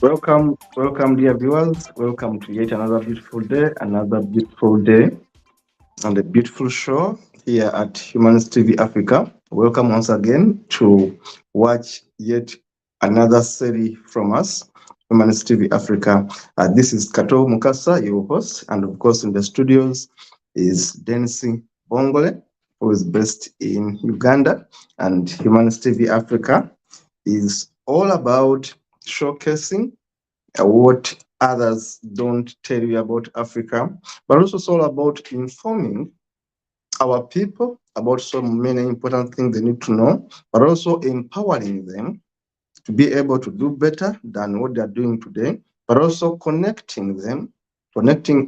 Welcome, dear viewers. Welcome to yet another beautiful day, and a beautiful show here at Humans TV Africa. Welcome once again to watch yet another series from us, Humans TV Africa. This is Kato Mukasa, your host, and of course, in the studios is Denisi Bongole, who is based in Uganda, and Humans TV Africa is all about showcasing what others don't tell you about Africa, but also it's all about informing our people about so many important things they need to know, but also empowering them to be able to do better than what they're doing today, but also connecting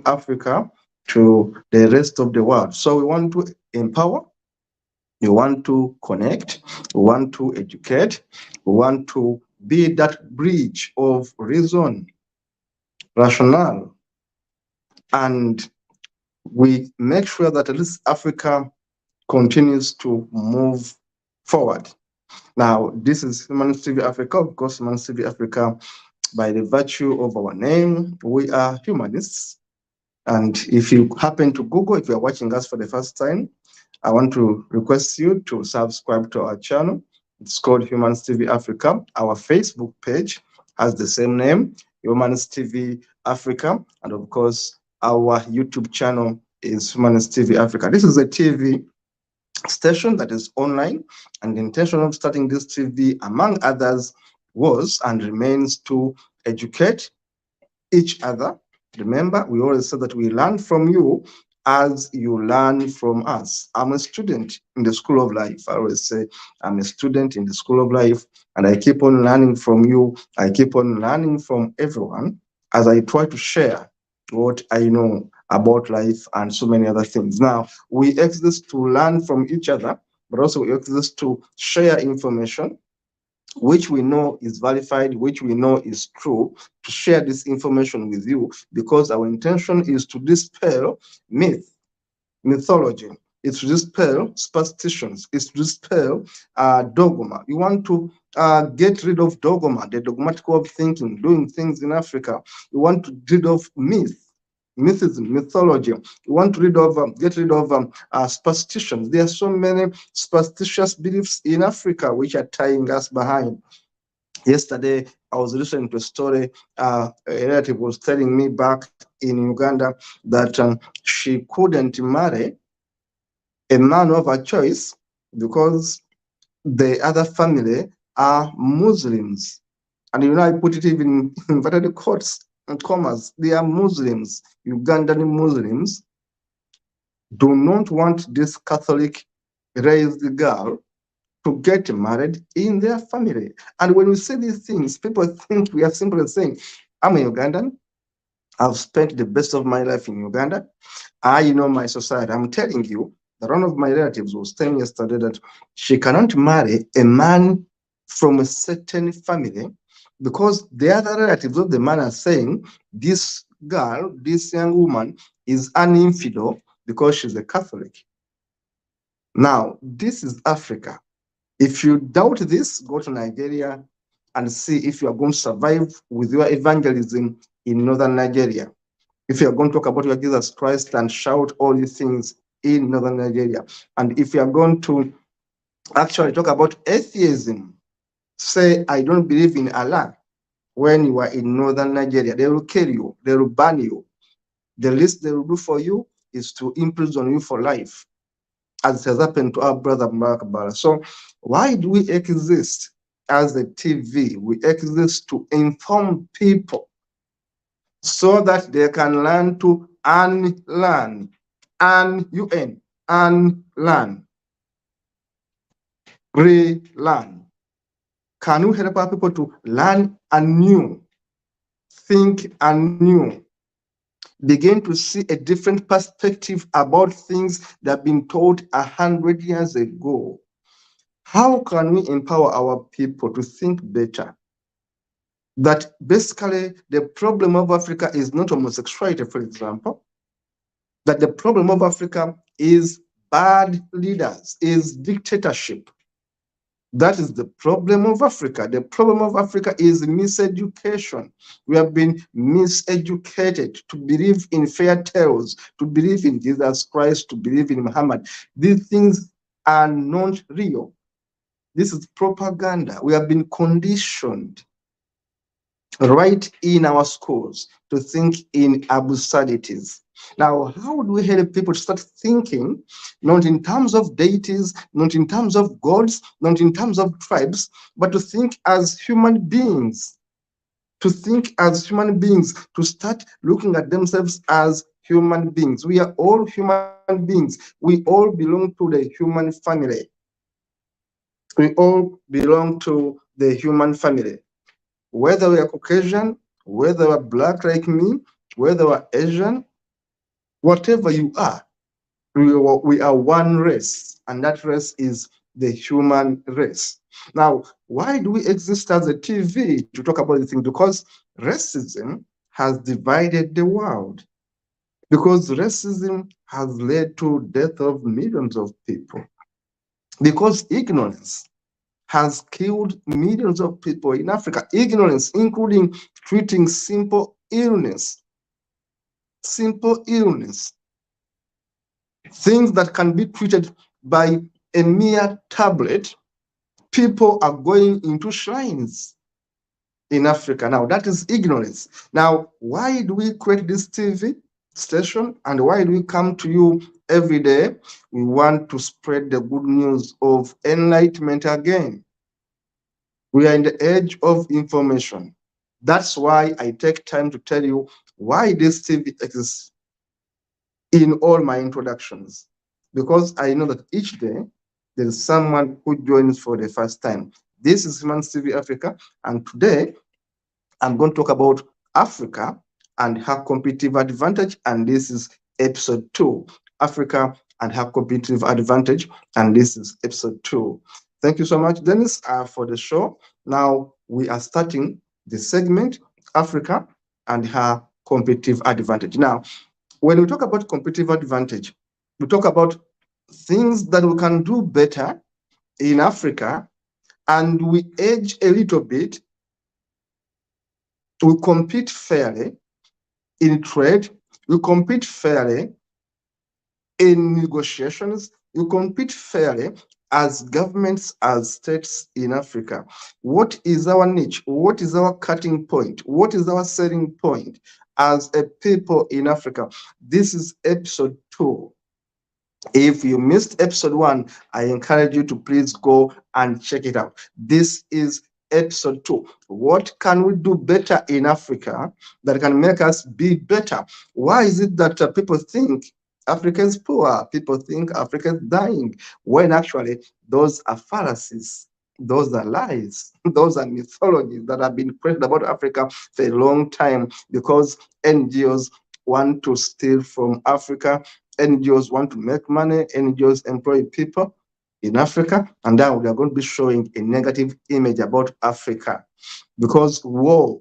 Africa to the rest of the world. So we want to empower, we want to connect, we want to educate, we want to be that bridge of reason, rationale, and we make sure that at least Africa continues to move forward. Now, this is Humanist TV Africa. Of course, Humanist TV Africa, by the virtue of our name, we are humanists. And if you happen to Google, if you're watching us for the first time, I want to request you to subscribe to our channel. It's called Humanist TV Africa. Our Facebook page has the same name, Humanist TV Africa. And of course, our YouTube channel is Humanist TV Africa. This is a TV station that is online, and the intention of starting this TV, among others, was and remains to educate each other. Remember, we always say that we learn from you as you learn from us. I'm a student in the school of life. I always say I'm a student in the school of life, and I keep on learning from you. I keep on learning from everyone as I try to share what I know about life and so many other things. Now, we exist to learn from each other, but also we exist to share information which we know is verified, which we know is true, to share this information with you, because our intention is to dispel mythology. It's to dispel superstitions. It's to dispel dogma. You want to get rid of dogma, the dogmatic way of thinking, doing things in Africa. You want to get rid of mythism, mythology. You want to get rid of superstitions. There are so many superstitious beliefs in Africa which are tying us behind. Yesterday, I was listening to a story. A relative was telling me back in Uganda that she couldn't marry a man of her choice because the other family are Muslims. And I put it even in inverted quotes and commas. They are Muslims, Ugandan Muslims, do not want this Catholic raised girl to get married in their family. And when we say these things, people think we are simply saying, I'm a Ugandan. I've spent the best of my life in Uganda. I know my society. I'm telling you that one of my relatives was telling yesterday that she cannot marry a man from a certain family because the other relatives of the man are saying this girl, this young woman, is an infidel because she's a Catholic. Now, this is Africa. If you doubt this, go to Nigeria and see if you are going to survive with your evangelism in northern Nigeria. If you are going to talk about your Jesus Christ and shout all these things in northern Nigeria. And if you are going to actually talk about atheism, say, I don't believe in Allah, when you are in northern Nigeria, they will kill you, they will ban you. The least they will do for you is to imprison you for life, as has happened to our brother Mark Bala. So why do we exist as a TV? We exist to inform people so that they can learn to unlearn, unlearn, relearn. Can we help our people to learn anew, think anew, begin to see a different perspective about things that have been told 100 years ago? How can we empower our people to think better? That basically the problem of Africa is not homosexuality, for example, that the problem of Africa is bad leaders, is dictatorship. That is the problem of Africa. The problem of Africa is miseducation. We have been miseducated to believe in fairy tales, to believe in Jesus Christ, to believe in Muhammad. These things are not real. This is propaganda. We have been conditioned right in our schools to think in absurdities. Now, how do we help people to start thinking not in terms of deities, not in terms of gods, not in terms of tribes, but to think as human beings? To think as human beings, to start looking at themselves as human beings. We are all human beings. We all belong to the human family. We all belong to the human family. Whether we are Caucasian, whether we're black like me, whether we're Asian, whatever you are, we are one race, and that race is the human race. Now, why do we exist as a TV to talk about this thing? Because racism has divided the world. Because racism has led to death of millions of people. Because ignorance has killed millions of people in Africa. Ignorance, including treating simple illness, things that can be treated by a mere tablet. People are going into shrines in Africa. Now, that is ignorance. Now, why do we create this TV station and why do we come to you every day? We want to spread the good news of enlightenment again. We are in the age of information. That's why I take time to tell you why this TV exists in all my introductions. Because I know that each day there is someone who joins for the first time. This is Human TV Africa, and today I'm going to talk about Africa and her competitive advantage, and this is episode 2, Africa and her competitive advantage, and this is episode 2. Thank you so much, Dennis, for the show. Now we are starting the segment, Africa and her competitive advantage. Now, when we talk about competitive advantage, we talk about things that we can do better in Africa, and we edge a little bit. We compete fairly in trade, we compete fairly in negotiations, we compete fairly as governments, as states in Africa. What is our niche? What is our cutting point? What is our selling point as a people in Africa? This is episode 2. If you missed episode 1, I encourage you to please go and check it out. This is episode 2. What can we do better in Africa that can make us be better? Why is it that people think Africa is poor? People think Africa is dying, when actually those are fallacies. Those are lies. Those are mythologies that have been created about Africa for a long time because NGOs want to steal from Africa. NGOs want to make money. NGOs employ people in Africa, and now we are going to be showing a negative image about Africa because war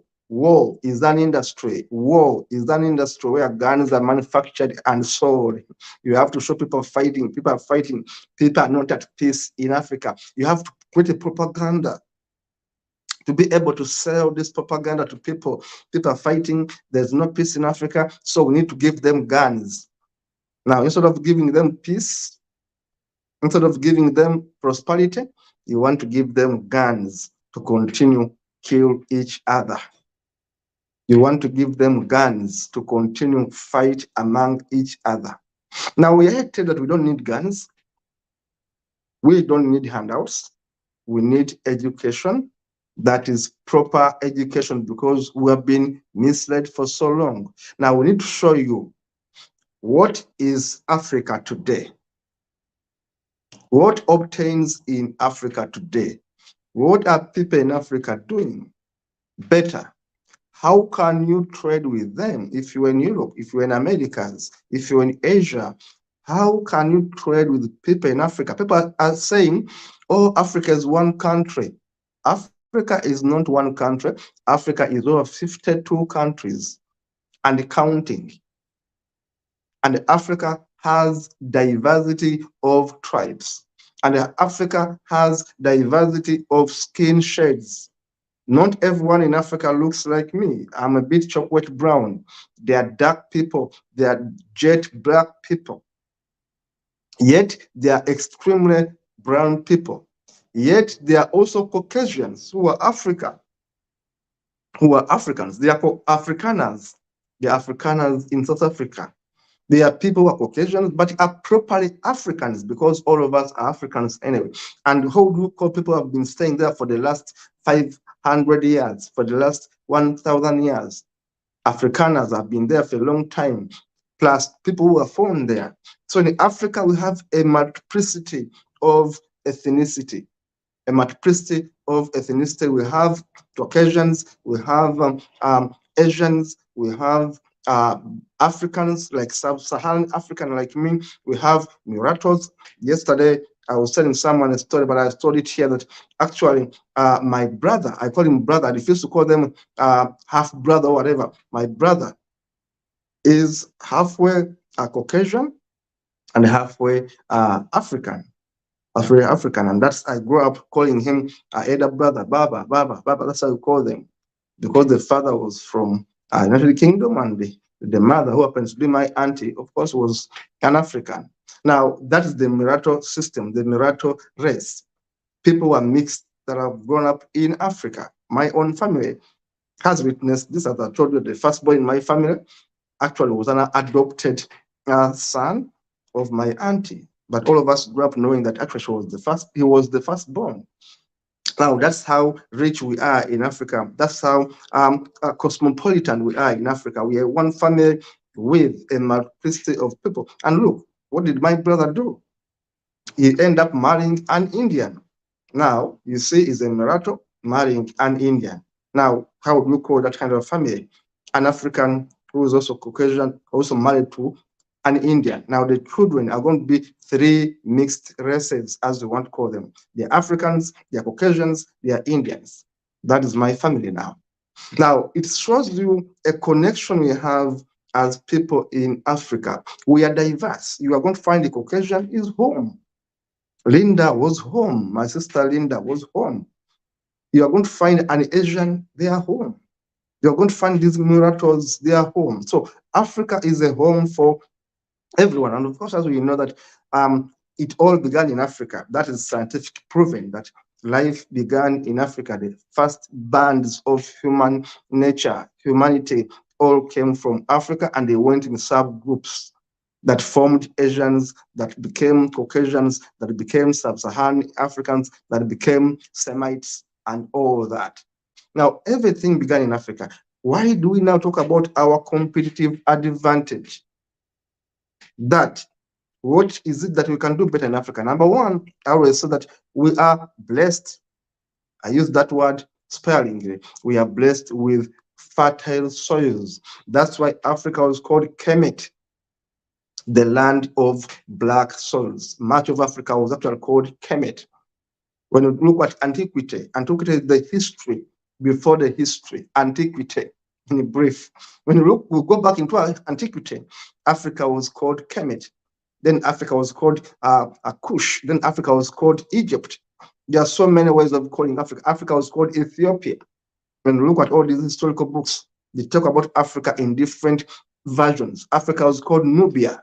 is an industry. War is an industry where guns are manufactured and sold. You have to show people fighting. People are fighting. People are not at peace in Africa. You have to create a propaganda to be able to sell this propaganda to people. People are fighting. There's no peace in Africa, so we need to give them guns. Now, instead of giving them peace, instead of giving them prosperity, you want to give them guns to continue kill each other. You want to give them guns to continue fight among each other. Now, we are told that we don't need guns. We don't need handouts. We need education. That is proper education because we have been misled for so long. Now, we need to show you what is Africa today. What obtains in Africa today? What are people in Africa doing better? How can you trade with them? If you're in Europe, if you're in Americas, if you're in Asia, how can you trade with people in Africa? People are saying, oh, Africa is one country. Africa is not one country. Africa is over 52 countries and counting. And Africa has diversity of tribes. And Africa has diversity of skin shades. Not everyone in Africa looks like me. I'm a bit chocolate brown. They are dark people. They are jet black people. Yet they are extremely brown people. Yet they are also Caucasians who are who are Africans. They are called Afrikaners. They are Afrikaners in South Africa. They are people who are Caucasians, but are properly Africans because all of us are Africans anyway. And how do you call people who have been staying there for the last 500 years, for the last 1,000 years? Afrikaners have been there for a long time, plus people who are born there. So in Africa, we have a multiplicity of ethnicity, a multiplicity of ethnicity. We have Caucasians, we have Asians, we have uh, Africans like Sub-Saharan African like me, we have mulattoes. Yesterday, I was telling someone a story, but I told it here that actually my brother, I call him brother, I refuse to call them half brother or whatever. My brother is halfway Caucasian and halfway African. Very African, and that's I grew up calling him elder brother, Baba, Baba, Baba. That's how we call them, because the father was from United Kingdom, and the mother, who happens to be my auntie, of course, was an African. Now that is the mulatto system, the mulatto race. People who are mixed that have grown up in Africa. My own family has witnessed this. As I told you, the first boy in my family actually was an adopted son of my auntie. But all of us grew up knowing that actually he was the firstborn. Now that's how rich we are in Africa. That's how cosmopolitan we are in Africa. We are one family with a multiplicity of people. And look, what did my brother do? He ended up marrying an Indian. Now, you see, he's a mulatto marrying an Indian. Now, how would you call that kind of family? An African who is also Caucasian, also married to an Indian. Now, the children are going to be three mixed races, as we want to call them. They're Africans, they're Caucasians, they're Indians. That is my family now. Now, it shows you a connection we have as people in Africa. We are diverse. You are going to find the Caucasian is home. Linda was home. My sister Linda was home. You are going to find an Asian, they are home. You're going to find these mulattoes, they are home. So Africa is a home for everyone. And of course, as we know that it all began in Africa. That is scientific proven that life began in Africa. The first bands of human nature, humanity, all came from Africa, and they went in subgroups that formed Asians, that became Caucasians, that became Sub-Saharan Africans, that became Semites, and all that. Now, everything began in Africa. Why do we now talk about our competitive advantage? That what is it that we can do better in Africa? Number one, I always say that we are blessed. I use that word sparingly. We are blessed with fertile soils. That's why Africa was called Kemet, the land of black soils. Much of Africa was actually called Kemet. When you look at antiquity, antiquity is the history before the history, antiquity in brief. When you look, we go back into antiquity, Africa was called Kemet. Then Africa was called Kush. Then Africa was called Egypt. There are so many ways of calling Africa. Africa was called Ethiopia. When you look at all these historical books, they talk about Africa in different versions. Africa was called Nubia.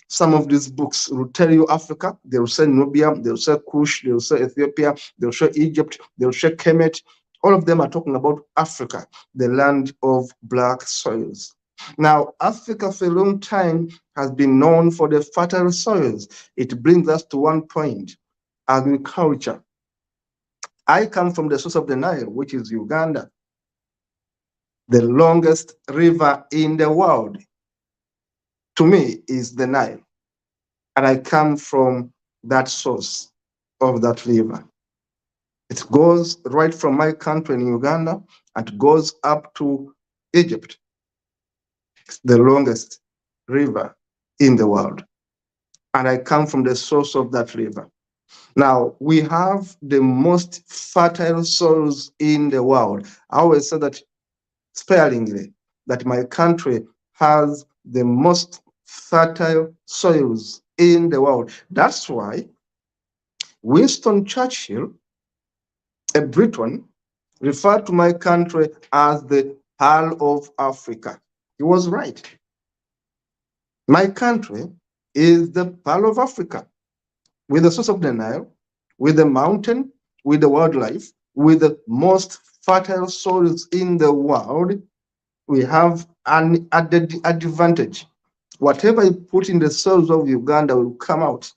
Some of these books will tell you Africa, they will say Nubia, they will say Kush, they will say Ethiopia, they will say Egypt, they will say Kemet. All of them are talking about Africa, the land of black soils. Now, Africa for a long time has been known for the fertile soils. It brings us to one point, agriculture. I come from the source of the Nile, which is Uganda, the longest river in the world. To me, is the Nile. And I come from that source of that river. It goes right from my country in Uganda and goes up to Egypt. It's the longest river in the world. And I come from the source of that river. Now, we have the most fertile soils in the world. I always say that sparingly, that my country has the most fertile soils in the world. That's why Winston Churchill, a Briton, referred to my country as the Pearl of Africa. He was right. My country is the Pearl of Africa, with the source of the Nile, with the mountain, with the wildlife, with the most fertile soils in the world. We have an added advantage. Whatever you put in the soils of Uganda will come out.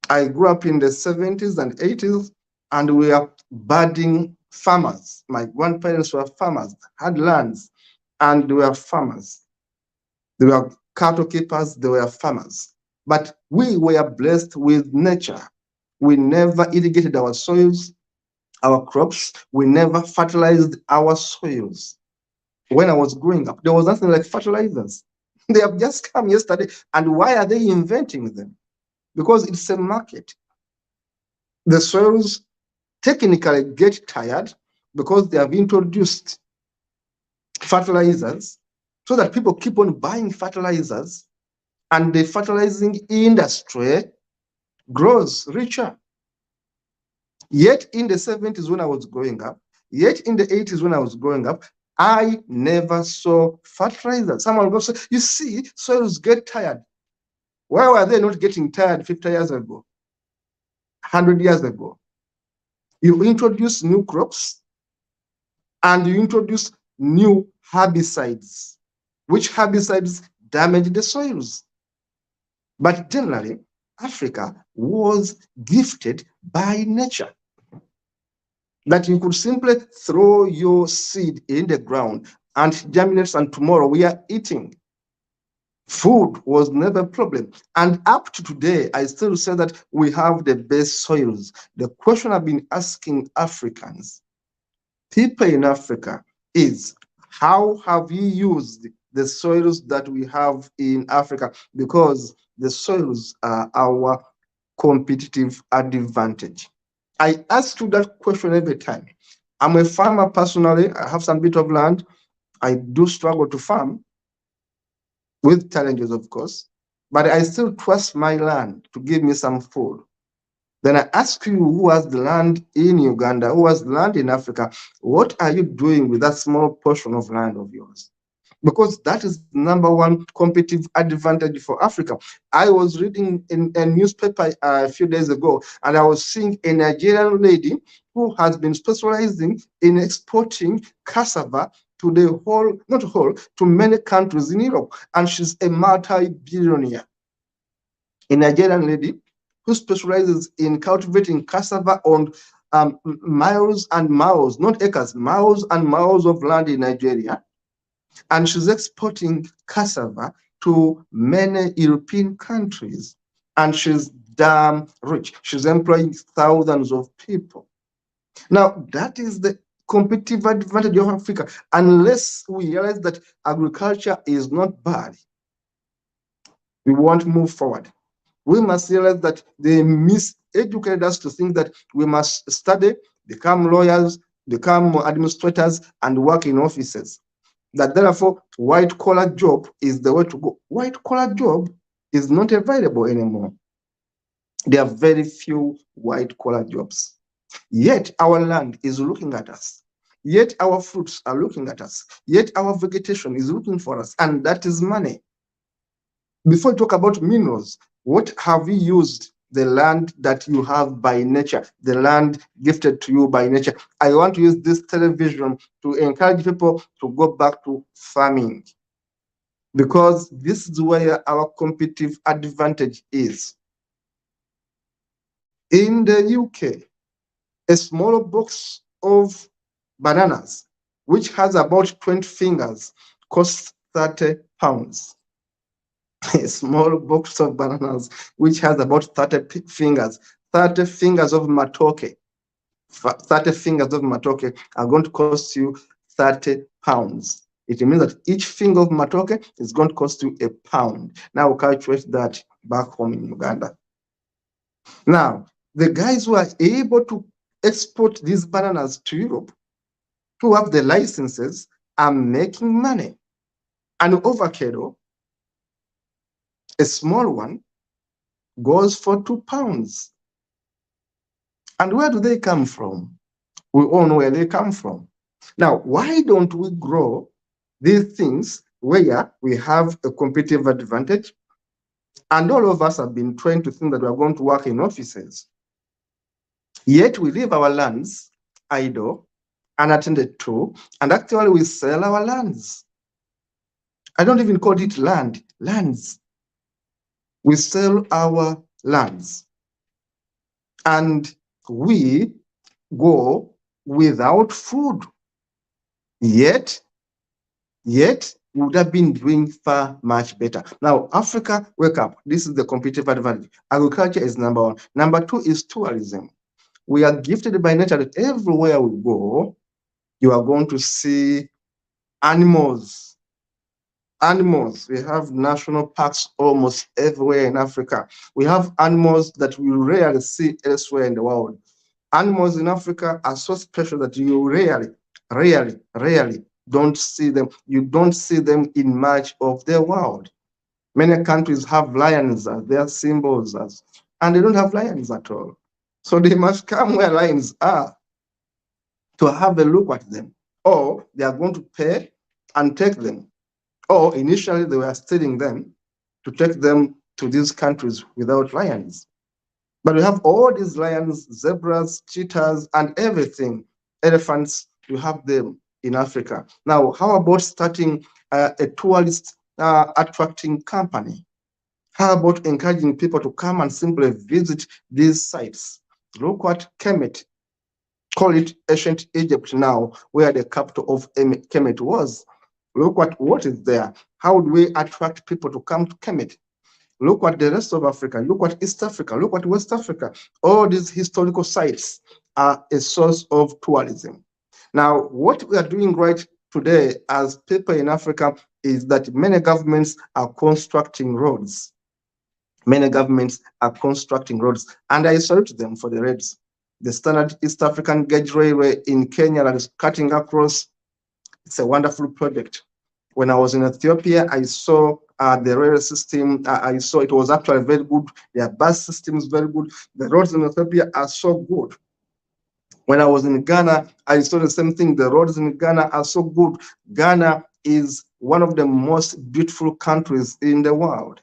I grew up in the 70s and 80s, and we are budding farmers. My grandparents were farmers, had lands, and they were farmers. They were cattle keepers, they were farmers. But we were blessed with nature. We never irrigated our soils, our crops. We never fertilized our soils. When I was growing up, there was nothing like fertilizers. They have just come yesterday. And why are they inventing them? Because it's a market. The soils technically get tired because they have introduced fertilizers so that people keep on buying fertilizers, and the fertilizing industry grows richer. Yet in the 70s when I was growing up, yet in the 80s when I was growing up, I never saw fertilizer. Someone will say, you see, soils get tired. Why were they not getting tired 50 years ago, 100 years ago? You introduce new crops and you introduce new herbicides, which herbicides damage the soils. But generally, Africa was gifted by nature, that you could simply throw your seed in the ground and it germinates, and tomorrow we are eating. Food was never a problem. And up to today, I still say that we have the best soils. The question I've been asking Africans, people in Africa, is how have you used the soils that we have in Africa? Because the soils are our competitive advantage. I ask you that question every time. I'm a farmer personally. I have some bit of land. I do struggle to farm with challenges, of course, but I still trust my land to give me some food. Then I ask you, who has the land in Uganda, who has the land in Africa, what are you doing with that small portion of land of yours? Because that is number one competitive advantage for Africa. I was reading in a newspaper a few days ago, and I was seeing a Nigerian lady who has been specializing in exporting cassava to the whole, not whole, to many countries in Europe. And she's a multi-billionaire. A Nigerian lady who specializes in cultivating cassava on miles and miles, not acres, miles and miles of land in Nigeria. And she's exporting cassava to many European countries. And she's damn rich. She's employing thousands of people. Now, that is the competitive advantage of Africa. Unless we realize that agriculture is not bad, we won't move forward. We must realize that they miseducated us to think that we must study, become lawyers, become administrators, and work in offices. That therefore, white-collar job is the way to go. White-collar job is not available anymore. There are very few white-collar jobs. Yet our land is looking at us. Yet our fruits are looking at us. Yet our vegetation is looking for us, and that is money. Before we talk about minerals, what have you used the land that you have by nature, the land gifted to you by nature? I want to use this television to encourage people to go back to farming, because this is where our competitive advantage is. In the UK, a small box of bananas, which has about 20 fingers, costs 30 pounds. A small box of bananas, which has about 30 fingers, 30 fingers of matoke, 30 fingers of matoke are going to cost you 30 pounds. It means that each finger of matoke is going to cost you £1. Now calculate that back home in Uganda. Now, the guys who are able to export these bananas to Europe, who have the licenses, are making money. An avocado, a small one, goes for £2. And where do they come from? We all know where they come from. Now, why don't we grow these things where we have a competitive advantage? And all of us have been trained to think that we are going to work in offices. Yet we leave our lands idle, unattended to, and actually we sell our lands. I don't even call it lands. We sell our lands. And we go without food. Yet we would have been doing far much better. Now, Africa, wake up. This is the competitive advantage. Agriculture is number one. Number two is tourism. We are gifted by nature that everywhere we go, you are going to see animals. Animals. We have national parks almost everywhere in Africa. We have animals that we rarely see elsewhere in the world. Animals in Africa are so special that you rarely don't see them. You don't see them in much of the world. Many countries have lions as their symbols, and they don't have lions at all. So they must come where lions are to have a look at them, or they are going to pay and take them. Or initially they were stealing them to take them to these countries without lions. But we have all these lions, zebras, cheetahs, and everything. Elephants, you have them in Africa. Now, how about starting a tourist attracting company? How about encouraging people to come and simply visit these sites? Look what Kemet, call it ancient Egypt now, where the capital of Kemet was. Look what is there. How do we attract people to come to Kemet? Look at the rest of Africa. Look at East Africa. Look at West Africa. All these historical sites are a source of tourism. Now, what we are doing right today as people in Africa is that many governments are constructing roads. Many governments are constructing roads, and I salute them for the roads. The standard East African Gauge Railway in Kenya that is cutting across, it's a wonderful project. When I was in Ethiopia, I saw the railway system. I saw it was actually very good. Their bus system is very good. The roads in Ethiopia are so good. When I was in Ghana, I saw the same thing. The roads in Ghana are so good. Ghana is one of the most beautiful countries in the world.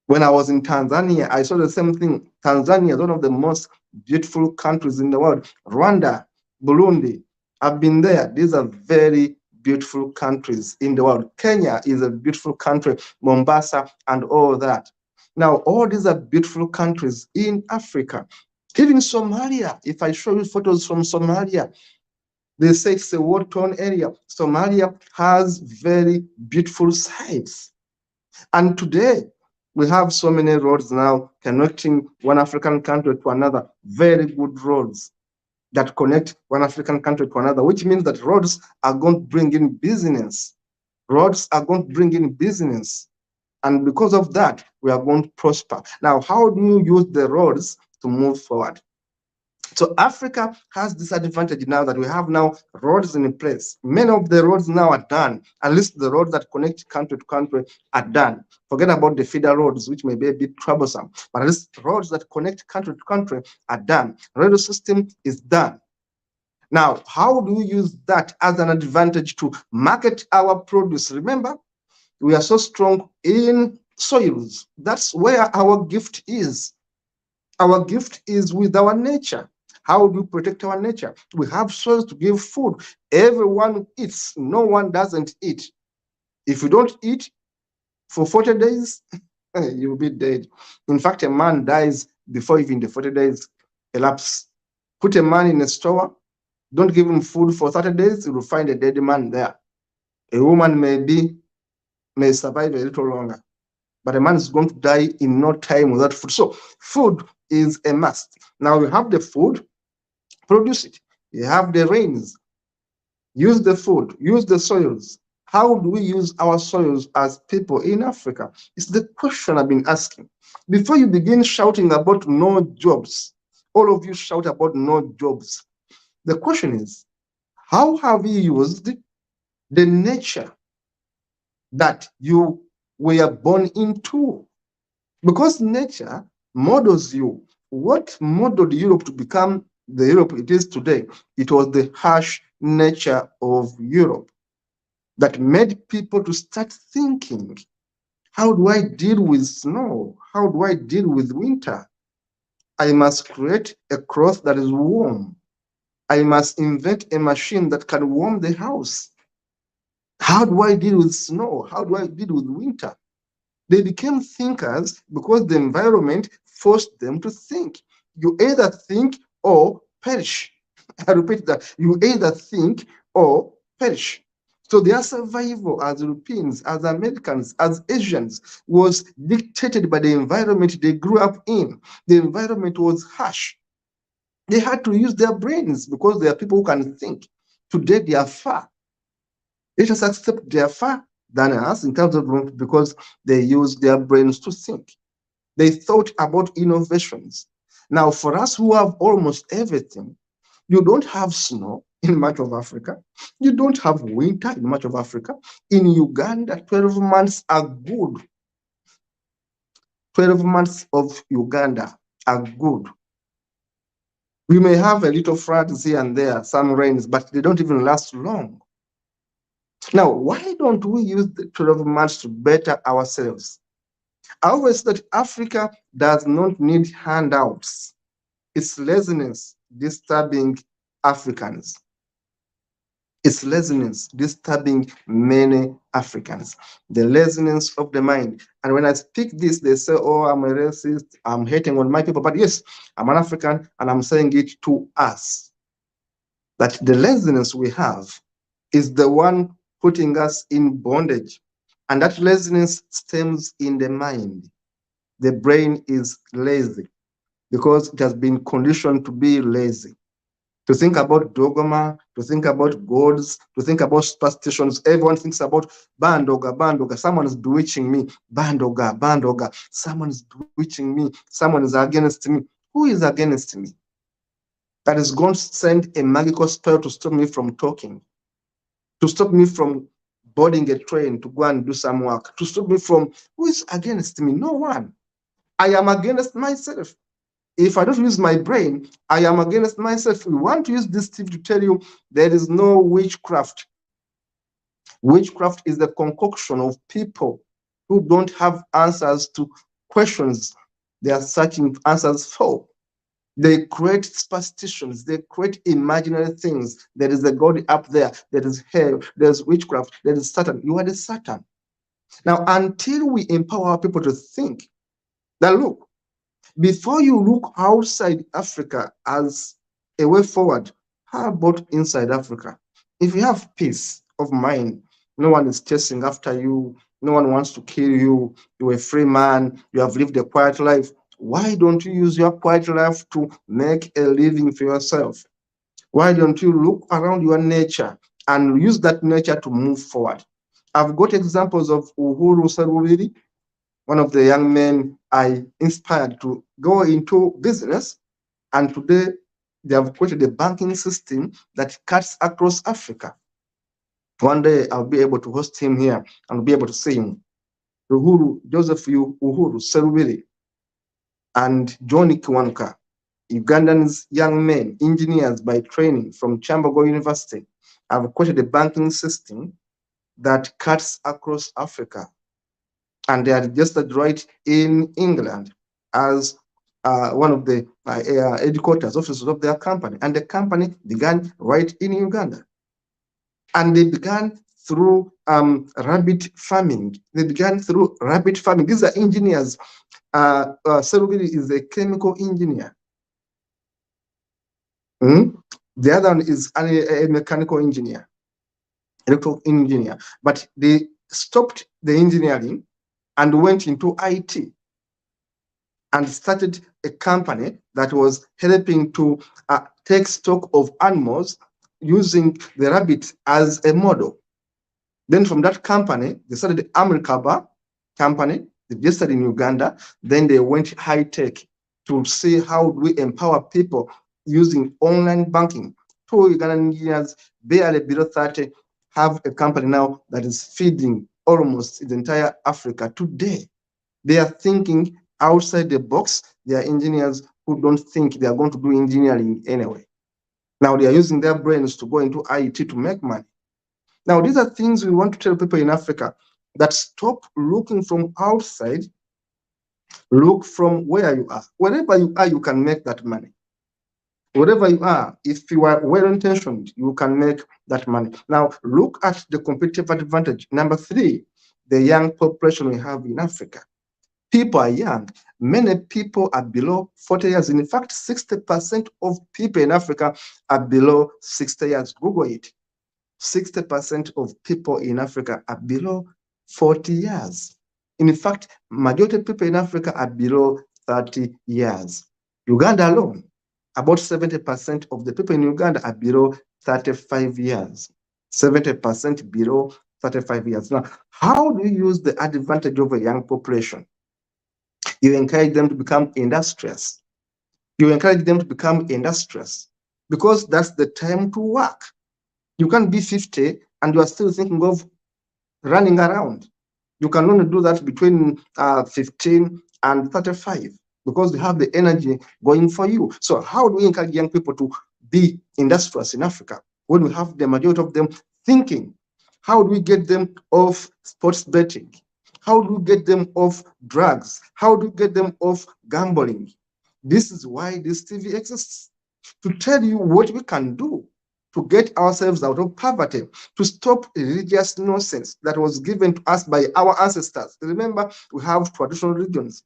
When I was in Tanzania, I saw the same thing. Tanzania is one of the most beautiful countries in the world. Rwanda, Burundi, I've been there. These are very beautiful countries in the world. Kenya is a beautiful country, Mombasa, and all that. Now, all these are beautiful countries in Africa. Even Somalia, if I show you photos from Somalia, they say it's a war-torn area. Somalia has very beautiful sites. And today, we have so many roads now connecting one African country to another, very good roads that connect one African country to another, which means that roads are going to bring in business. Roads are going to bring in business. And because of that, we are going to prosper. Now, how do you use the roads to move forward? So Africa has this advantage now that we have now roads in place. Many of the roads now are done. At least the roads that connect country to country are done. Forget about the feeder roads, which may be a bit troublesome. But at least roads that connect country to country are done. Radio system is done. Now, how do we use that as an advantage to market our produce? Remember, we are so strong in soils. That's where our gift is. Our gift is with our nature. How do we protect our nature? We have soils to give food. Everyone eats. No one doesn't eat. If you don't eat for 40 days, you'll be dead. In fact, a man dies before even the 40 days elapse. Put a man in a store, don't give him food for 30 days, you will find a dead man there. A woman may survive a little longer, but a man is going to die in no time without food. So food is a must. Now we have the food, produce it. You have the rains, use the food, use the soils. How do we use our soils as people in Africa? It's the question I've been asking. Before you begin shouting about no jobs, all of you shout about no jobs. The question is, how have you used the nature that you were born into? Because nature models you. what modeled Europe to become the Europe it is today, it was the harsh nature of Europe that made people to start thinking, how do I deal with snow? How do I deal with winter? I must create a cloth that is warm. I must invent a machine that can warm the house. How do I deal with snow? How do I deal with winter? They became thinkers because the environment forced them to think. You either think or perish. I repeat that. You either think or perish. So their survival as Europeans, as Americans, as Asians was dictated by the environment they grew up in. The environment was harsh. They had to use their brains because they are people who can think. Today they are far. Let us accept they are far than us in terms of because they use their brains to think. They thought about innovations. Now, for us who have almost everything, you don't have snow in much of Africa. You don't have winter in much of Africa. In Uganda, 12 months are good. 12 months of Uganda are good. We may have a little floods here and there, some rains, but they don't even last long. Now, why don't we use the 12 months to better ourselves? I always say that Africa does not need handouts. It's laziness disturbing Africans. It's laziness disturbing many Africans. The laziness of the mind. And when I speak this, they say, oh, I'm a racist, I'm hating on my people. But yes, I'm an African and I'm saying it to us. That the laziness we have is the one putting us in bondage. And that laziness stems in the mind. The brain is lazy because it has been conditioned to be lazy, to think about dogma, to think about gods, to think about superstitions. Everyone thinks about bandoga, bandoga. Someone is bewitching me, bandoga, bandoga. Someone is bewitching me. Someone is against me. Who is against me? That is going to send a magical spell to stop me from talking, to stop me from boarding a train to go and do some work, to stop me from, who is against me? No one. I am against myself. If I don't use my brain, I am against myself. We want to use this tip to tell you there is no witchcraft. Witchcraft is the concoction of people who don't have answers to questions they are searching answers for. They create superstitions, they create imaginary things. There is a God up there, there is hell, there's witchcraft, there is Satan. You are the Satan. Now, until we empower people to think that, look, before you look outside Africa as a way forward, how about inside Africa? If you have peace of mind, no one is chasing after you, no one wants to kill you, you're a free man, you have lived a quiet life. Why don't you use your quiet life to make a living for yourself? Why don't you look around your nature and use that nature to move forward? I've got examples of Uhuru Sarubiri, one of the young men I inspired to go into business. And today they have created a banking system that cuts across Africa. One day I'll be able to host him here and be able to see him. Uhuru Serubiri and Johnny Kiwanuka, Ugandans young men, engineers by training from Chambago University, have created a banking system that cuts across Africa. And they are registered right in England as one of the headquarters offices of their company. And the company began right in Uganda. And they began through rabbit farming. They began through rabbit farming. These are engineers. Serubiri is a chemical engineer. The other one is a mechanical engineer, electrical engineer. But they stopped the engineering and went into IT and started a company that was helping to take stock of animals using the rabbit as a model. Then from that company, they started the Americaba company, they registered in Uganda. Then they went high tech to see how we empower people using online banking. 2 Ugandan engineers, barely below 30, have a company now that is feeding almost the entire Africa today. They are thinking outside the box. They are engineers who don't think they are going to do engineering anyway. Now they are using their brains to go into IT to make money. Now, these are things we want to tell people in Africa, that stop looking from outside, look from where you are. Wherever you are, you can make that money. Wherever you are, if you are well intentioned, you can make that money. Now, look at the competitive advantage. Number three, the young population we have in Africa. People are young. Many people are below 40 years. In fact, 60% of people in Africa are below 60 years. Google it. 60% of people in Africa are below 40 years. In fact, majority of people in Africa are below 30 years. Uganda alone, about 70% of the people in Uganda are below 35 years. 70% below 35 years. Now, how do you use the advantage of a young population? You encourage them to become industrious. You encourage them to become industrious because that's the time to work. You can't be 50 and you are still thinking of running around. You can only do that between 15 and 35 because you have the energy going for you. So how do we encourage young people to be industrious in Africa when we have the majority of them thinking? How do we get them off sports betting? How do we get them off drugs? How do we get them off gambling? This is why this TV exists, to tell you what we can do to get ourselves out of poverty, to stop religious nonsense that was given to us by our ancestors. Remember, we have traditional religions.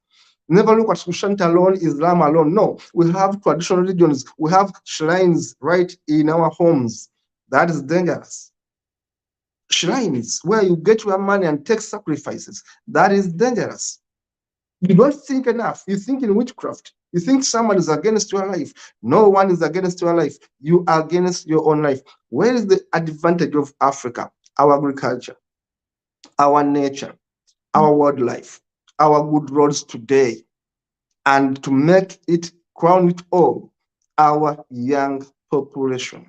Never look at Christianity alone, Islam alone. No, we have traditional religions. We have shrines right in our homes. That is dangerous. Shrines where you get your money and take sacrifices. That is dangerous. You don't think enough. You think in witchcraft. You think someone is against your life. No one is against your life. You are against your own life. Where is the advantage of Africa? Our agriculture, our nature, our wildlife, our good roads today. And to make it, crown it all, our young population.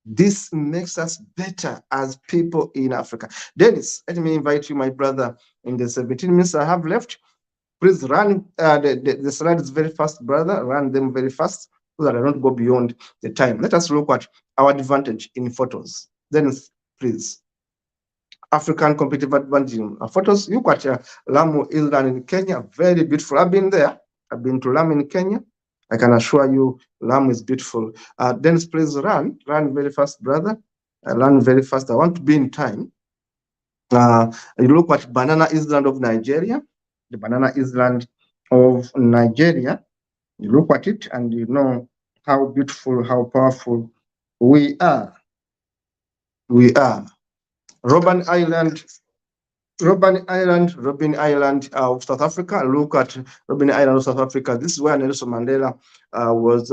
This makes us better as people in Africa. Dennis, let me invite you, my brother, in the 17 minutes I have left. Please run the slides very fast, brother. Run them very fast so that I don't go beyond the time. Let us look at our advantage in photos. Then, please. African competitive advantage in photos. Look at Lamu Island in Kenya. Very beautiful. I've been there. I've been to Lamu in Kenya. I can assure you, Lamu is beautiful. Dennis, please run. Run very fast, brother. Run very fast. I want to be in time. You look at Banana Island of Nigeria. The Banana Island of Nigeria. You look at it and you know how beautiful, how powerful we are. We are. Robben Island of South Africa. Look at Robben Island of South Africa. This is where Nelson Mandela was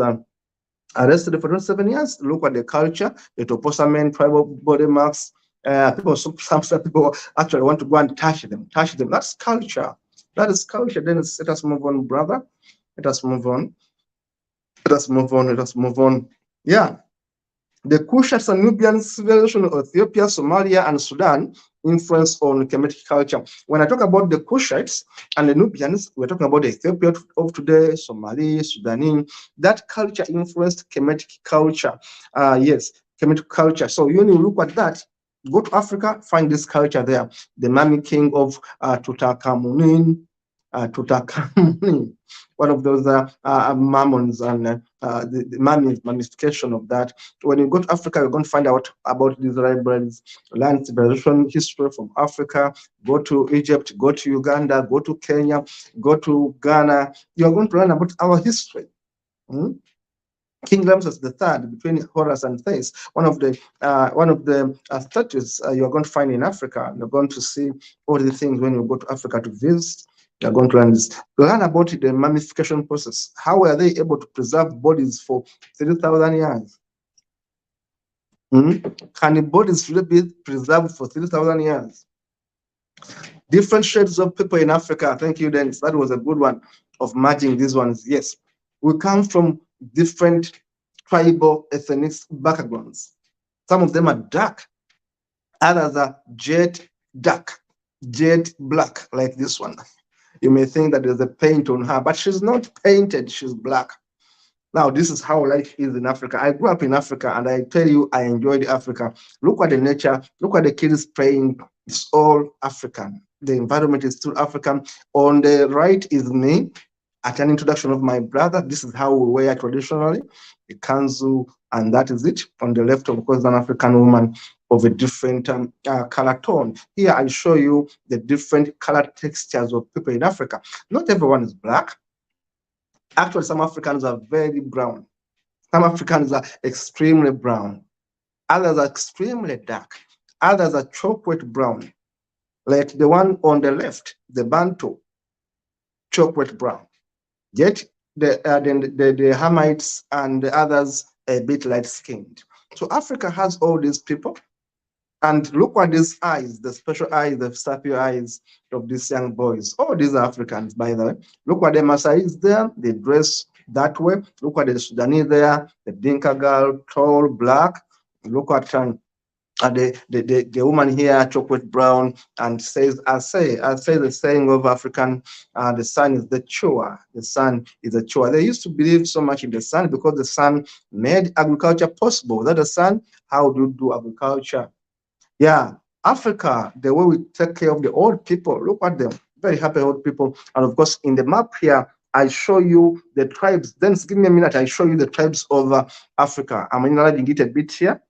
arrested for 27 years. Look at the culture, the Toposamen, tribal body marks. Some people actually want to go and touch them. That's culture. That is culture. Then let us move on, brother. Let us move on. Yeah. The Kushites and Nubian civilization of Ethiopia, Somalia, and Sudan influence on Kemetic culture. When I talk about the Kushites and the Nubians, we're talking about the Ethiopia of today, Somali, Sudanese. That culture influenced Kemetic culture. Yes, Kemetic culture. So when you look at that, go to Africa, find this culture there. The Mummy King of Tutankhamun, one of those mammons and the mummification of that. When you go to Africa, you're going to find out about these libraries, learn civilization history from Africa, go to Egypt, go to Uganda, go to Kenya, go to Ghana. You're going to learn about our history. King Ramses III, between Horus and Thetis, one of the statues you're going to find in Africa. You're going to see all the things when you go to Africa to visit. You're going to learn this. Learn about the mummification process. How were they able to preserve bodies for 3,000 years? Can the bodies really be preserved for 3,000 years? Different shades of people in Africa. Thank you, Dennis. That was a good one of merging these ones. Yes, we come from different tribal ethnic backgrounds. Some of them are dark, others are jet dark, jet black, like this one. You may think that there's a paint on her, but she's not painted, she's black. Now, this is how life is in Africa. I grew up in Africa, and I tell you, I enjoyed Africa. Look at the nature, look at the kids playing. It's all African. The environment is still African. On the right is me at an introduction of my brother. This is how we wear traditionally, the kanzu, and that is it. On the left, of course, an African woman of a different color tone. Here, I show you the different color textures of people in Africa. Not everyone is black. Actually, some Africans are very brown. Some Africans are extremely brown. Others are extremely dark. Others are chocolate brown, like the one on the left, the Bantu, chocolate brown. Yet the Hamites and the others a bit light skinned. So Africa has all these people. And look at these eyes, the special eyes, the sapphire eyes of these young boys. All these are Africans, by the way. Look at the Maasais there, they dress that way. Look at the Sudanese there, the Dinka girl, tall, black. Look at the woman here, chocolate brown, and says, I say the saying of African, the sun is the chua. The sun is a chua. They used to believe so much in the sun because the sun made agriculture possible. Without the sun, how do you do agriculture? Yeah, Africa, the way we take care of the old people, look at them, very happy old people. And of course, in the map here, I show you the tribes. Then give me a minute, I show you the tribes of Africa. I'm enlarging it a bit here.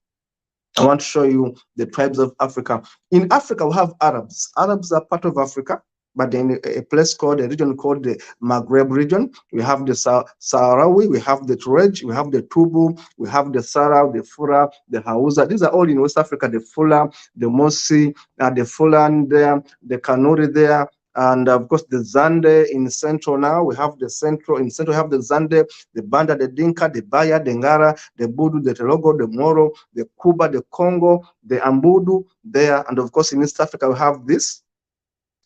I want to show you the tribes of Africa. In Africa, we have Arabs. Arabs are part of Africa, but in a place called, a region called the Maghreb region, we have the Sahrawi, we have the Tuareg, we have the Tubu, we have the Sara, the Fura, the Hausa. These are all in West Africa, the Fula, the Mosi, the Fulan there, the Kanuri there, and of course the Zande in Central now. We have the Central, in Central we have the Zande, the Banda, the Dinka, the Baya, the Ngara, the Budu, the Telogo, the Moro, the Kuba, the Congo, the Ambudu there. And of course in East Africa we have this,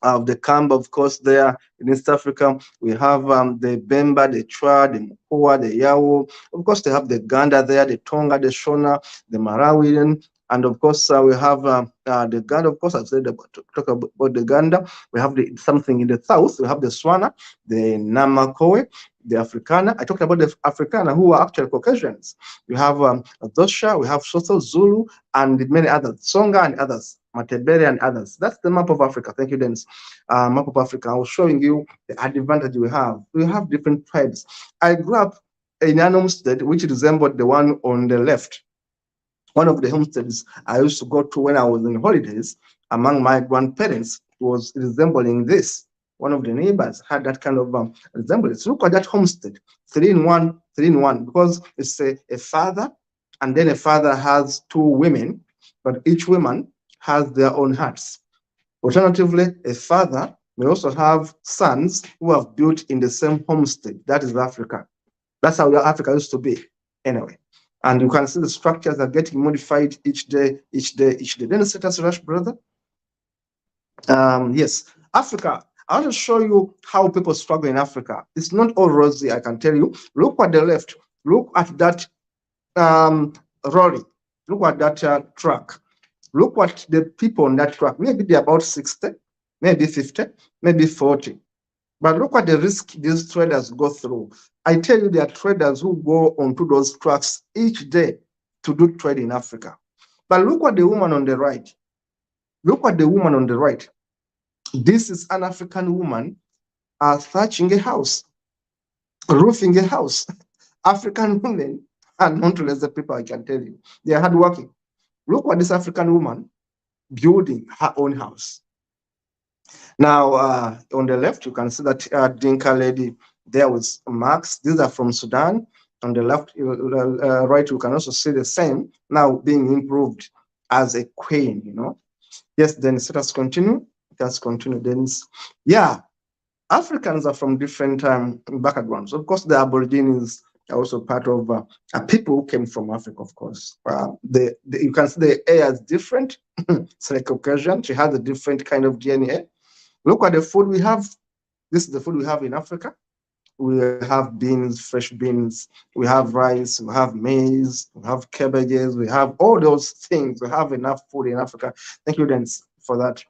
the Kamba, of course, there in East Africa. We have the Bemba, the Chwa, the Mukua, the Yao. Of course, they have the Ganda there, the Tonga, the Shona, the Marawian. And of course, we have the Ganda. Of course, I've said talk about the Ganda. We have something in the south. We have the Swana, the Namakoe, the Afrikaner. I talked about the Afrikaner who are actually Caucasians. We have Dosha, we have Soto, Zulu, and many others, Songa and others, Matebele and others. That's the map of Africa. Thank you, Dennis. Map of Africa. I was showing you the advantage we have. We have different tribes. I grew up in an homestead which resembled the one on the left. One of the homesteads I used to go to when I was in holidays among my grandparents was resembling this. One of the neighbors had that kind of resemblance. Look at that homestead, 3-in-1, 3-in-1, because it's a father, and then a father has 2 women, but each woman has their own huts. Alternatively, a father may also have sons who have built in the same homestead. That is Africa. That's how Africa used to be, anyway. And you can see the structures are getting modified each day, each day, each day. Then let us rush, brother. Yes, Africa. I want to show you how people struggle in Africa. It's not all rosy, I can tell you. Look at the left. Look at that lorry. Look at that truck. Look at the people on that truck. Maybe they're about 60, maybe 50, maybe 40. But look at the risk these traders go through. I tell you, there are traders who go onto those trucks each day to do trade in Africa. But look at the woman on the right. Look at the woman on the right. This is an African woman thatching a house, roofing a house. African women are not lazy people, I can tell you. They are hardworking. Look at this African woman building her own house. Now, on the left, you can see that Dinka lady there with marks. These are from Sudan. On the left, right, you can also see the same now being improved as a queen, you know. Yes, then let us continue. Let's continue. Then, yeah, Africans are from different backgrounds. Of course, the Aborigines are also part of people who came from Africa, of course. You can see the air is different. It's like Caucasian. She has a different kind of DNA. Look at the food we have. This is the food we have in Africa. We have beans, fresh beans. We have rice. We have maize. We have cabbages. We have all those things. We have enough food in Africa. Thank you, Dennis, for that.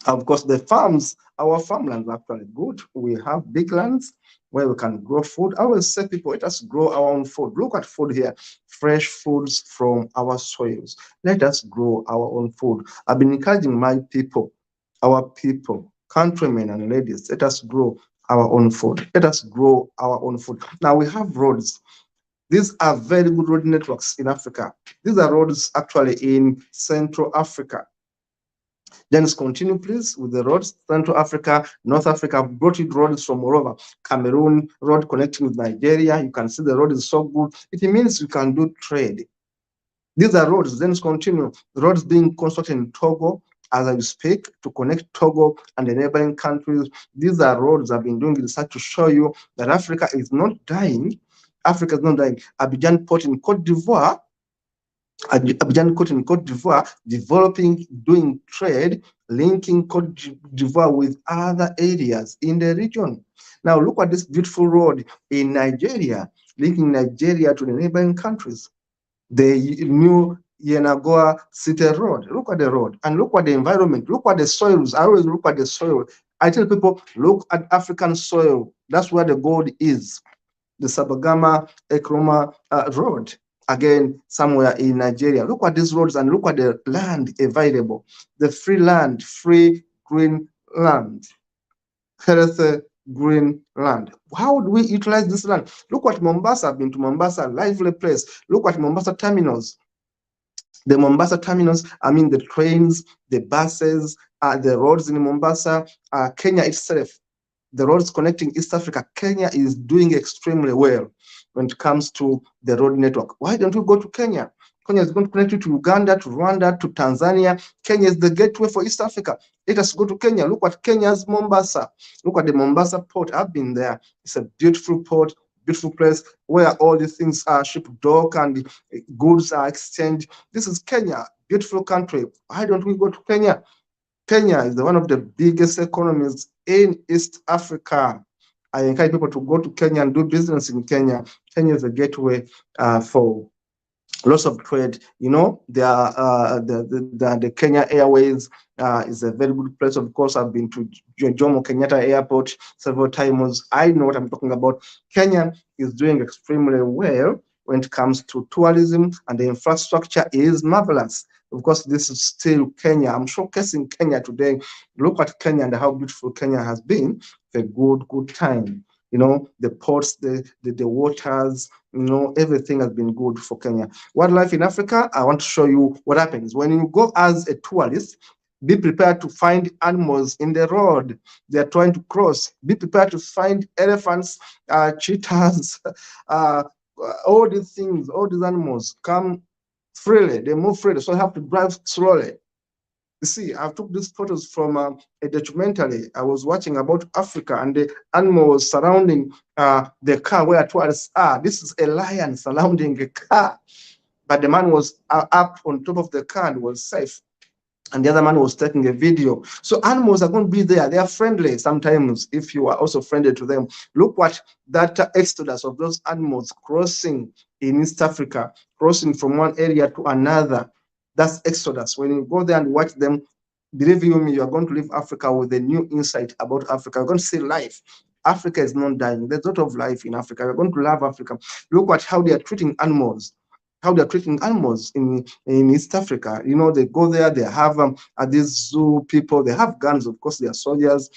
Of course, the farms, our farmlands are actually good. We have big lands where we can grow food. I always say, people, let us grow our own food. Look at food here, fresh foods from our soils. Let us grow our own food. I've been encouraging my people, our people, countrymen and ladies, let us grow our own food. Let us grow our own food. Now we have roads. These are very good road networks in Africa. These are roads actually in Central Africa. Then let's continue, please, with the roads. Central Africa, North Africa, brought you roads from all over. Cameroon, road connecting with Nigeria. You can see the road is so good. It means you can do trade. These are roads. Then let's continue. Roads being constructed in Togo as I speak to connect Togo and the neighboring countries. These are roads I've been doing research to show you that Africa is not dying. Africa is not dying. Abidjan port in Cote d'Ivoire, Abidjan Cote in Cote d'Ivoire, developing, doing trade, linking Cote d'Ivoire with other areas in the region. Now look at this beautiful road in Nigeria, linking Nigeria to the neighboring countries. The new Yenagoa City Road. Look at the road and look at the environment. Look at the soils. I always look at the soil. I tell people, look at African soil. That's where the gold is. The Sabagama Ekroma Road, again, somewhere in Nigeria. Look at these roads and look at the land available. The free land, free green land, healthy green land. How do we utilize this land? Look at Mombasa. I've been to Mombasa, lively place. Look at Mombasa terminals. The Mombasa terminals, I mean the trains, the buses, the roads in Mombasa, Kenya itself, the roads connecting East Africa. Kenya is doing extremely well when it comes to the road network. Why don't we go to Kenya? Kenya is going to connect you to Uganda, to Rwanda, to Tanzania. Kenya is the gateway for East Africa. Let us go to Kenya. Look at Kenya's Mombasa. Look at the Mombasa port. I've been there. It's a beautiful port, beautiful place where all these things are shipped, dock, and goods are exchanged. This is Kenya, beautiful country. Why don't we go to Kenya? Kenya is one of the biggest economies in East Africa. I encourage people to go to Kenya and do business in Kenya. Kenya is a gateway for lots of trade. You know, the Kenya Airways is a very good place. Of course, I've been to Jomo Kenyatta Airport several times. I know what I'm talking about. Kenya is doing extremely well when it comes to tourism, and the infrastructure is marvelous. Of course, this is still Kenya. I'm showcasing Kenya today. Look at Kenya and how beautiful Kenya has been. It's a good time. You know, the ports, the waters, you know, everything has been good for Kenya. Wildlife in Africa, I want to show you what happens. When you go as a tourist, be prepared to find animals in the road. They are trying to cross. Be prepared to find elephants, cheetahs, all these things, all these animals come freely. They move freely, so you have to drive slowly. You see, I took these photos from a documentary I was watching about Africa, and the animal was surrounding the car where tourists are. This is a lion surrounding a car, but the man was up on top of the car and was safe. And the other man was taking a video. So animals are going to be there. They are friendly sometimes if you are also friendly to them. Look what that exodus of those animals crossing in East Africa, crossing from one area to another. That's exodus. When you go there and watch them, believe you me, you are going to leave Africa with a new insight about Africa. You're going to see life. Africa is not dying. There's a lot of life in Africa. You're going to love Africa. Look at how they are treating animals. How they're treating animals in East Africa. You know, they go there, they have these zoo people, they have guns, of course, they are soldiers,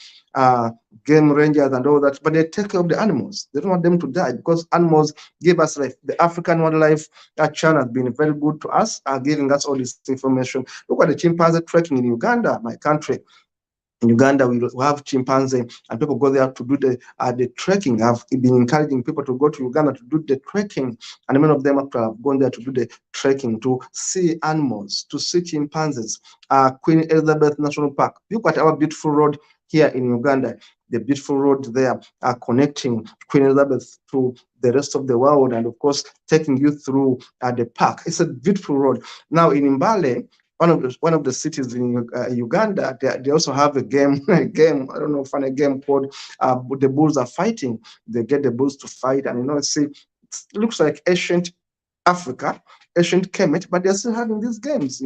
game rangers and all that, but they take care of the animals. They don't want them to die because animals give us life. The African Wildlife Channel has been very good to us, giving us all this information. Look at the chimpanzee trekking in Uganda, my country. In Uganda, we have chimpanzee, and people go there to do the trekking. I've been encouraging people to go to Uganda to do the trekking, and many of them after have gone there to do the trekking, to see animals, to see chimpanzees. Queen Elizabeth National Park. Look at our beautiful road here in Uganda. The beautiful road there are connecting Queen Elizabeth to the rest of the world, and of course, taking you through the park. It's a beautiful road. Now in Mbale, one of the cities in Uganda, they also have a game, I don't know, funny game called the bulls are fighting. They get the bulls to fight, and you know, see, it looks like ancient Africa. ancient Kemet, but they're still having these games.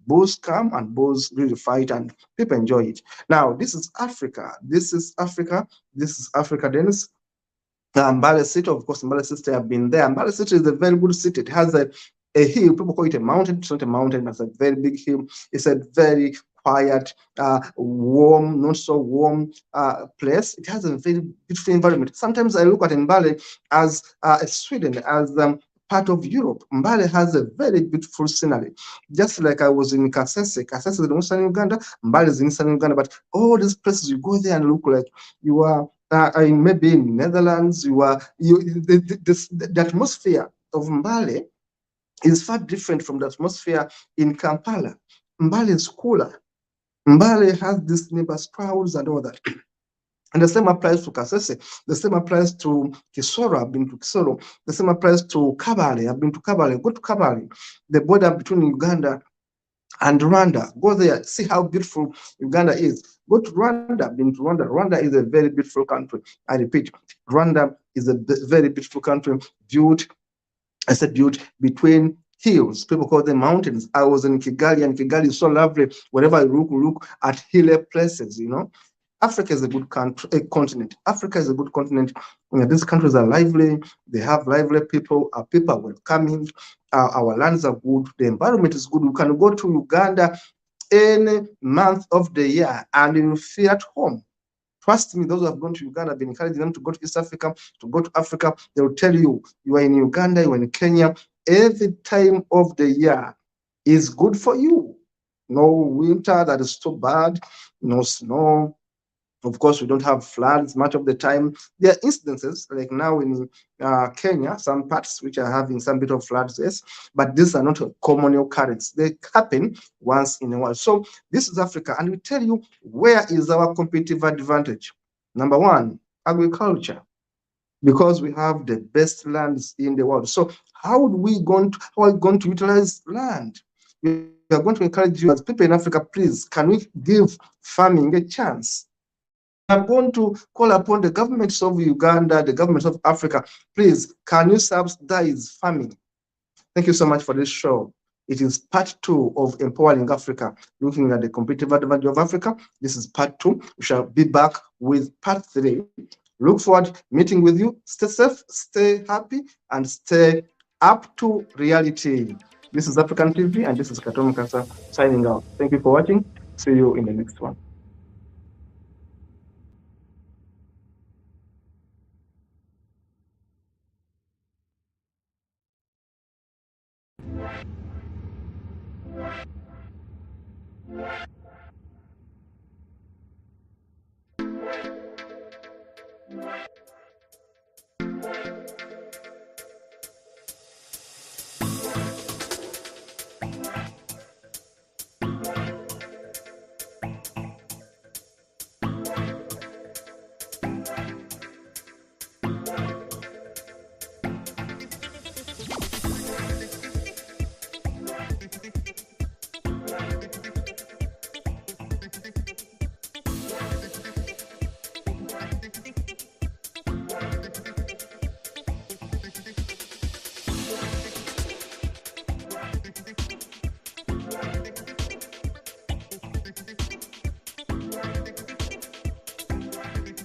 Bulls come and bulls really fight, and people enjoy it. Now, this is Africa. This is Africa. This is Africa, Dennis. Mbale City, of course, Mbale City, I've been there. Mbale City is a very good city. It has a hill. People call it a mountain. It's not a mountain. It's a very big hill. It's a very quiet, warm, not so warm place. It has a very beautiful environment. Sometimes I look at Mbale as Sweden, as part of Europe. Mbale has a very beautiful scenery. Just like I was in Kasese. Kasese is in Western Uganda. Mbale is in Eastern Uganda. But all these places, you go there and look like you are maybe in Netherlands. The atmosphere of Mbale is far different from the atmosphere in Kampala. Mbale is cooler. Mbale has these neighbors crowds and all that. And the same applies to Kasese. The same applies to Kisoro. I've been to Kisoro. The same applies to Kabale. I've been to Kabale. Go to Kabale, the border between Uganda and Rwanda. Go there, see how beautiful Uganda is. Go to Rwanda. I've been to Rwanda. Rwanda is a very beautiful country. I repeat, Rwanda is a very beautiful country, built between hills. People call them mountains. I was in Kigali, and Kigali is so lovely. Wherever you look at hilly places. Africa is a good country, a continent. Africa is a good continent. These countries are lively. They have lively people. Our people are welcoming. Our lands are good. The environment is good. You can go to Uganda any month of the year and you feel at home. Trust me, those who have gone to Uganda, I've been encouraging them to go to East Africa, to go to Africa. They will tell you, you are in Uganda, you are in Kenya. Every time of the year is good for you. No winter that is too bad, no snow. Of course, we don't have floods much of the time. There are instances, like now in Kenya, some parts which are having some bit of floods, yes, but these are not a common occurrence. They happen once in a while. So this is Africa, and we tell you where is our competitive advantage. Number one, agriculture, because we have the best lands in the world. So how are we going to utilize land? We are going to encourage you as people in Africa, please, can we give farming a chance? We are going to call upon the governments of Uganda, the governments of Africa, please, can you subsidize farming? Thank you so much for this show. It is part 2 of Empowering Africa, looking at the competitive advantage of Africa. This is part 2. We shall be back with part 3. Look forward meeting with you. Stay safe, stay happy, and stay up to reality. This is African TV, and this is Katom Kasa signing out. Thank you for watching. See you in the next one.